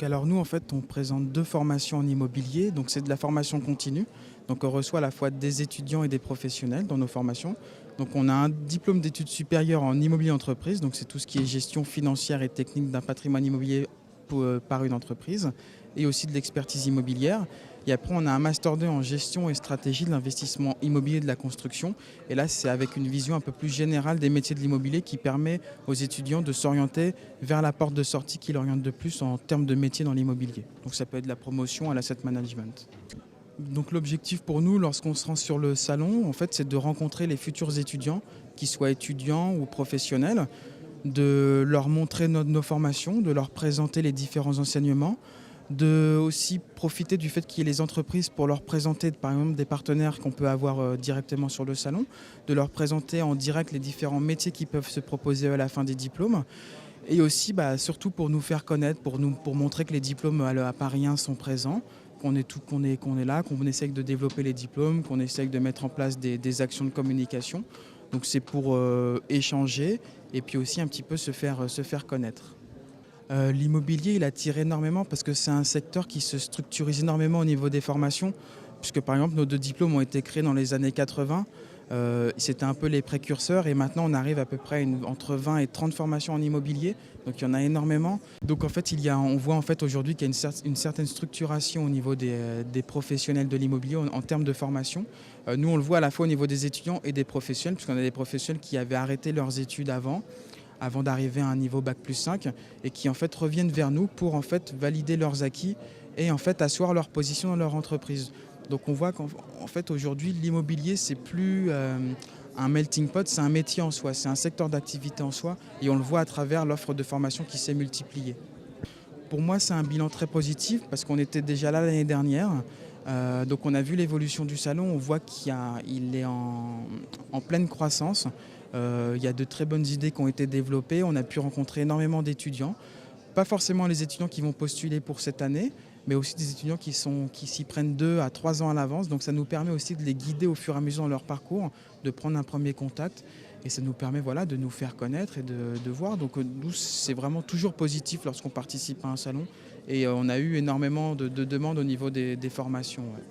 Alors nous, en fait, on présente deux formations en immobilier. Donc c'est de la formation continue. Donc on reçoit à la fois des étudiants et des professionnels dans nos formations. Donc on a un diplôme d'études supérieures en immobilier entreprise. Donc c'est tout ce qui est gestion financière et technique d'un patrimoine immobilier par une entreprise. Et aussi de l'expertise immobilière. Et après, on a un master 2 en gestion et stratégie de l'investissement immobilier et de la construction. Et là, c'est avec une vision un peu plus générale des métiers de l'immobilier qui permet aux étudiants de s'orienter vers la porte de sortie qui l'oriente de plus en termes de métier dans l'immobilier. Donc ça peut être de la promotion à l'asset management. Donc l'objectif pour nous, lorsqu'on se rend sur le salon, en fait, c'est de rencontrer les futurs étudiants, qu'ils soient étudiants ou professionnels, de leur montrer nos formations, de leur présenter les différents enseignements, de aussi profiter du fait qu'il y ait les entreprises pour leur présenter par exemple des partenaires qu'on peut avoir directement sur le salon, de leur présenter en direct les différents métiers qui peuvent se proposer à la fin des diplômes et aussi surtout pour nous faire connaître, pour montrer que les diplômes à Paris 1 sont présents, qu'on est là, qu'on essaye de développer les diplômes, qu'on essaye de mettre en place des actions de communication. Donc c'est pour échanger et puis aussi un petit peu se faire connaître. L'immobilier, il attire énormément parce que c'est un secteur qui se structurise énormément au niveau des formations, puisque par exemple nos deux diplômes ont été créés dans les années 80. C'était un peu les précurseurs et maintenant on arrive à peu près entre 20 et 30 formations en immobilier, donc il y en a énormément. Donc en fait on voit en fait aujourd'hui qu'il y a une certaine structuration au niveau des professionnels de l'immobilier en termes de formation. Nous on le voit à la fois au niveau des étudiants et des professionnels, puisqu'on a des professionnels qui avaient arrêté leurs études avant d'arriver à un niveau bac+5 et qui en fait reviennent vers nous pour en fait valider leurs acquis et en fait asseoir leur position dans leur entreprise. Donc on voit qu'en fait aujourd'hui l'immobilier c'est plus un melting pot, c'est un métier en soi, c'est un secteur d'activité en soi et on le voit à travers l'offre de formation qui s'est multipliée. Pour moi c'est un bilan très positif parce qu'on était déjà là l'année dernière. Donc on a vu l'évolution du salon, on voit qu'il est en pleine croissance. Il y a de très bonnes idées qui ont été développées. On a pu rencontrer énormément d'étudiants. Pas forcément les étudiants qui vont postuler pour cette année, mais aussi des étudiants qui s'y prennent 2 à 3 ans à l'avance. Donc ça nous permet aussi de les guider au fur et à mesure dans leur parcours, de prendre un premier contact. Et ça nous permet de nous faire connaître et de voir. Donc nous, c'est vraiment toujours positif lorsqu'on participe à un salon. Et on a eu énormément de demandes au niveau des formations. Ouais.